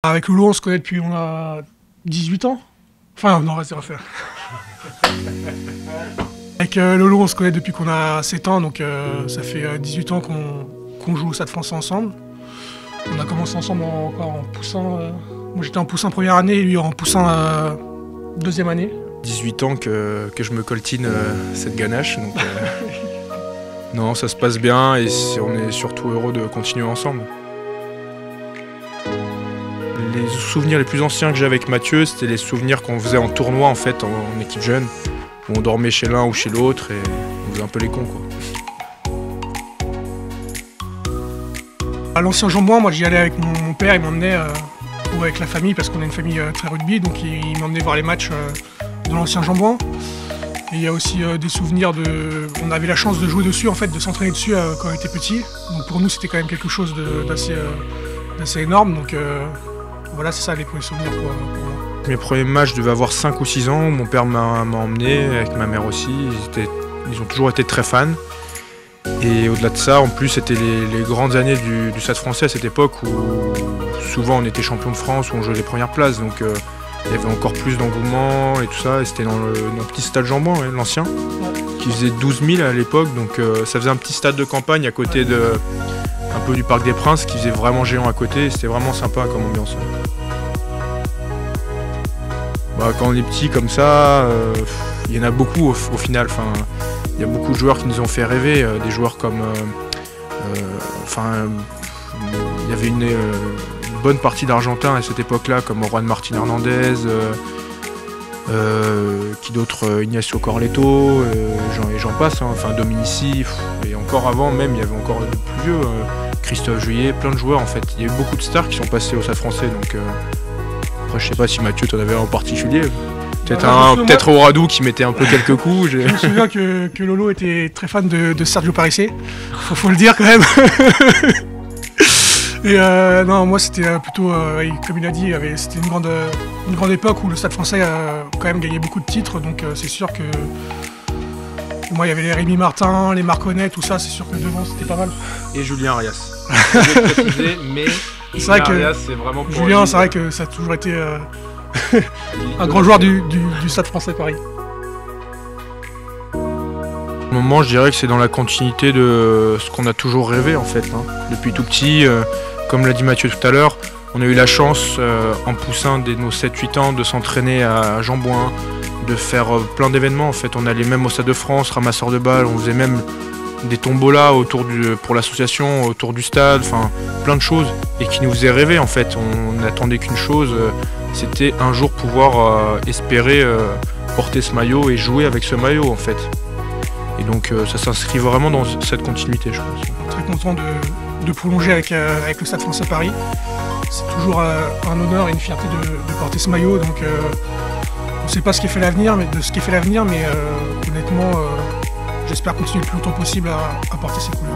Avec Lolo, on se connaît depuis on a 18 ans. Enfin, non, vas-y, refais. Avec Lolo, on se connaît depuis qu'on a 7 ans, donc ça fait 18 ans qu'on joue au Stade Français ensemble. On a commencé ensemble en poussin. Moi j'étais en poussin première année et lui en poussin deuxième année. 18 ans que je me coltine cette ganache. Donc, non, ça se passe bien et on est surtout heureux de continuer ensemble. Les souvenirs les plus anciens que j'ai avec Mathieu, c'était les souvenirs qu'on faisait en tournoi en fait, en équipe jeune, où on dormait chez l'un ou chez l'autre et on faisait un peu les cons quoi. À l'ancien Jambouin, moi j'y allais avec mon père, il m'emmenait ou avec la famille parce qu'on a une famille très rugby, donc il m'emmenait voir les matchs de l'ancien Jambouin. Et il y a aussi des souvenirs on avait la chance de jouer dessus en fait, de s'entraîner dessus quand on était petit. Donc pour nous c'était quand même quelque chose d'assez énorme. Donc voilà, c'est ça les premiers souvenirs pour moi. Mes premiers matchs, je devais avoir 5 ou 6 ans, mon père m'a emmené, avec ma mère aussi, ils ont toujours été très fans. Et au-delà de ça, en plus, c'était les grandes années du Stade Français à cette époque où souvent on était champion de France, où on jouait les premières places, donc il y avait encore plus d'engouement et tout ça, et c'était dans le petit stade Jambouin, ouais, l'ancien, qui faisait 12 000 à l'époque, donc ça faisait un petit stade de campagne à côté un peu du Parc des Princes, qui faisait vraiment géant à côté, et c'était vraiment sympa comme ambiance. Bah, quand on est petit comme ça, il y en a beaucoup au final. Enfin, il y a beaucoup de joueurs qui nous ont fait rêver, des joueurs comme... il y avait une bonne partie d'Argentins à cette époque-là, comme Juan Martín Hernandez, qui d'autres, Ignacio Corletto, et j'en passe, hein, enfin Dominici, et encore avant même, il y avait encore de plus vieux, Christophe Juillet, plein de joueurs en fait. Il y a eu beaucoup de stars qui sont passés au Stade Français, donc après je sais pas si Mathieu t'en avais un en particulier. Peut-être Oradou qui mettait un peu quelques coups. Je me souviens que Lolo était très fan de Sergio Parisse, faut le dire quand même. Et non, moi c'était plutôt, comme il a dit, c'était une grande époque où le Stade Français a quand même gagné beaucoup de titres, donc c'est sûr que moi il y avait les Rémi Martin, les Marconnet, tout ça, c'est sûr que devant c'était pas mal. Et Julien Arias. Je vais préciser, mais c'est vrai que Arias, c'est vraiment pour Julien, c'est vrai que ça a toujours été un grand joueur du Stade Français Paris. Au moment, je dirais que c'est dans la continuité de ce qu'on a toujours rêvé en fait. Hein. Depuis tout petit, comme l'a dit Mathieu tout à l'heure, on a eu la chance en poussin dès nos 7-8 ans de s'entraîner à Jambouin, de faire plein d'événements en fait. On allait même au Stade de France, ramasseur de balles, on faisait même des tombolas pour l'association, autour du stade, enfin plein de choses et qui nous faisaient rêver en fait. On n'attendait qu'une chose, c'était un jour pouvoir espérer porter ce maillot et jouer avec ce maillot en fait. Et donc ça s'inscrit vraiment dans cette continuité, je pense. Très content de prolonger avec le Stade Français Paris. C'est toujours un honneur et une fierté de porter ce maillot. Donc on ne sait pas ce qui fait l'avenir, mais honnêtement, j'espère continuer le plus longtemps possible à porter ces couleurs.